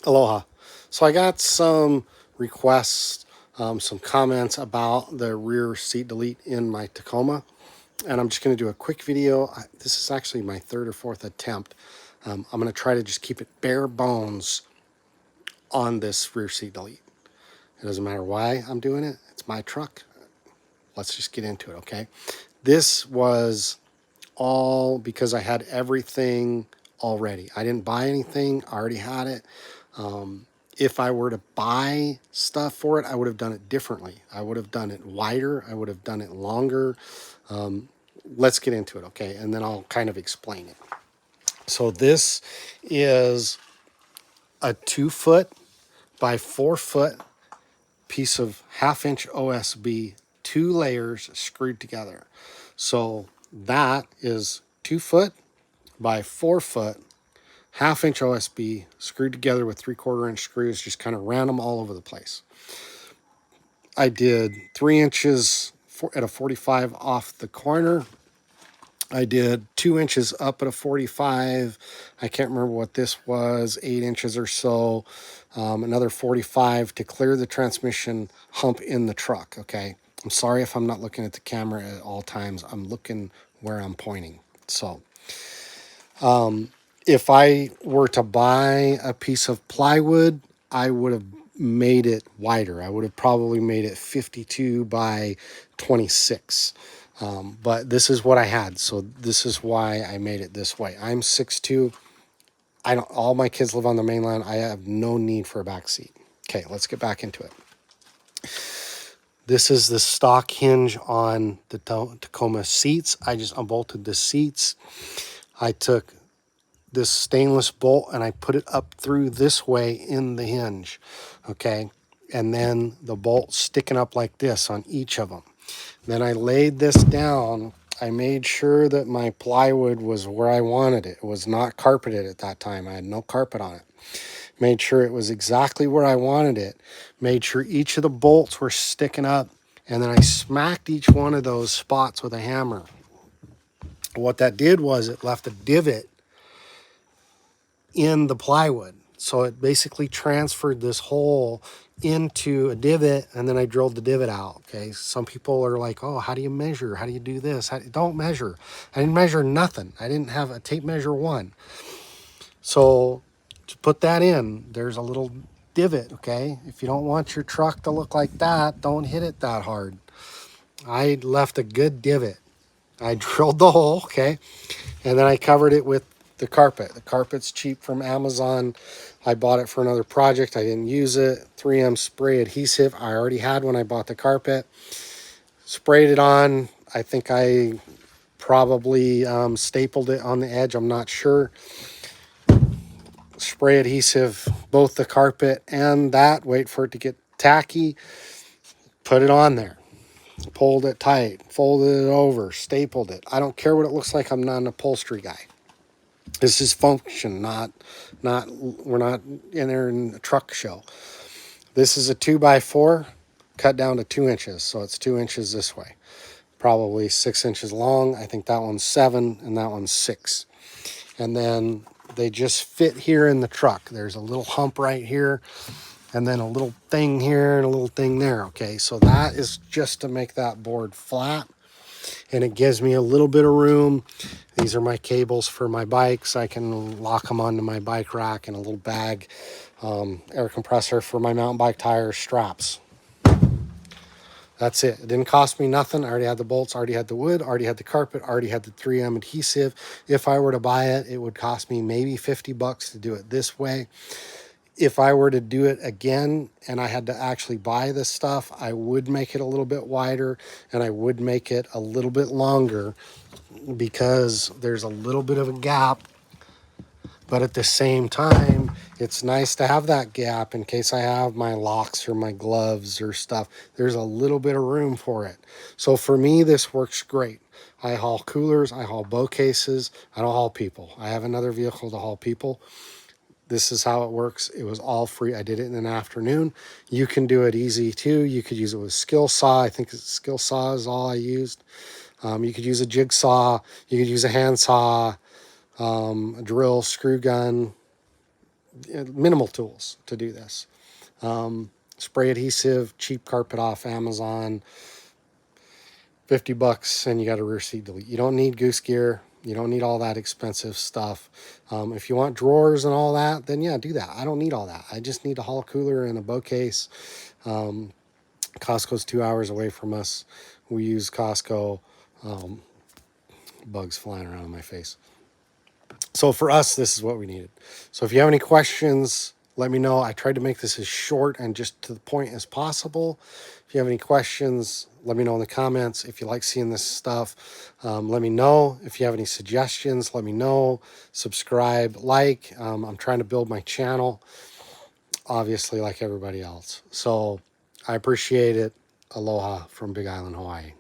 Aloha. So I got some requests, some comments about the rear seat delete in my Tacoma, and I'm just going to do a quick video. This is actually my third or fourth attempt. I'm going to try to just keep it bare bones on this rear seat delete. It doesn't matter why I'm doing it. It's my truck. Let's just get into it, okay? This was all because I had everything already. I didn't buy anything. I already had it. If I were to buy stuff for it, I would have done it differently. I would have done it wider. I would have done it longer. Let's get into it, okay? And then I'll kind of explain it. So this is a 2 foot by 4 foot piece of 1/2 inch OSB, 2 layers screwed together. So that is 2 foot by 4 foot, 1/2 inch OSB screwed together with 3/4 inch screws, just kind of random all over the place. I did 3 inches at a 45 off the corner. I did 2 inches up at a 45. I can't remember what this was, 8 inches or so. Another 45 to clear the transmission hump in the truck, okay? I'm sorry if I'm not looking at the camera at all times. I'm looking where I'm pointing. So if I were to buy a piece of plywood, I would have made it wider. I would have probably made it 52 by 26. But this is what I had, so this is why I made it this way. I'm 6'2". I don't. All my kids live on the mainland. I have no need for a back seat. Okay, let's get back into it. This is the stock hinge on the Tacoma seats. I just unbolted the seats. I took this stainless bolt and I put it up through this way in the hinge, okay? And then the bolt sticking up like this on each of them. Then I laid this down. I made sure that my plywood was where I wanted it. It was not carpeted at that time. I had no carpet on it. Made sure it was exactly where I wanted it. Made sure each of the bolts were sticking up. And then I smacked each one of those spots with a hammer. What that did was it left a divot in the plywood. So it basically transferred this hole into a divot, and then I drilled the divot out. Okay, some people are like, oh, how do you measure? How do you do this? Don't measure. I didn't measure nothing. I didn't have a tape measure one. So to put that in, there's a little divot. Okay, if you don't want your truck to look like that, don't hit it that hard. I left a good divot. I drilled the hole, okay, and then I covered it with the carpet. The carpet's cheap from Amazon. I bought it for another project. I didn't use it. 3M spray adhesive. I already had when I bought the carpet. Sprayed it on. I think I probably stapled it on the edge. I'm not sure. Spray adhesive, both the carpet and that. Wait for it to get tacky. Put it on there. Pulled it tight. Folded it over. Stapled it. I don't care what it looks like. I'm not an upholstery guy. This is function, we're not in there in a truck show. This is a 2x4 cut down to 2 inches. So it's 2 inches this way, probably 6 inches long. I think that one's 7 and that one's 6. And then they just fit here in the truck. There's a little hump right here and then a little thing here and a little thing there. Okay, so that is just to make that board flat. And it gives me a little bit of room. These are my cables for my bikes. I can lock them onto my bike rack, and a little bag, air compressor for my mountain bike tire straps. That's it. It didn't cost me nothing. I already had the bolts, already had the wood, already had the carpet, already had the 3M adhesive. If I were to buy it, it would cost me maybe $50 to do it this way. If I were to do it again and I had to actually buy this stuff, I would make it a little bit wider and I would make it a little bit longer because there's a little bit of a gap. But at the same time, it's nice to have that gap in case I have my locks or my gloves or stuff. There's a little bit of room for it. So for me, this works great. I haul coolers, I haul bow cases, I don't haul people. I have another vehicle to haul people. This is how it works. It was all free. I did it in an afternoon. You can do it easy too. You could use it with skill saw. I think skill saw is all I used. You could use a jigsaw. You could use a handsaw, a drill, screw gun. minimal tools to do this. Spray adhesive, cheap carpet off Amazon, $50 and you got a rear seat delete. You don't need goose gear. You don't need all that expensive stuff. If you want drawers and all that, then yeah, do that. I don't need all that. I just need a hall cooler and a bow case. Costco's 2 hours away from us. We use Costco. Bugs flying around in my face. So for us, this is what we needed. So if you have any questions, let me know. I tried to make this as short and just to the point as possible. If you have any questions, let me know in the comments. If you like seeing this stuff, let me know. If you have any suggestions, let me know. Subscribe, like. I'm trying to build my channel, obviously, like everybody else. So I appreciate it. Aloha from Big Island, Hawaii.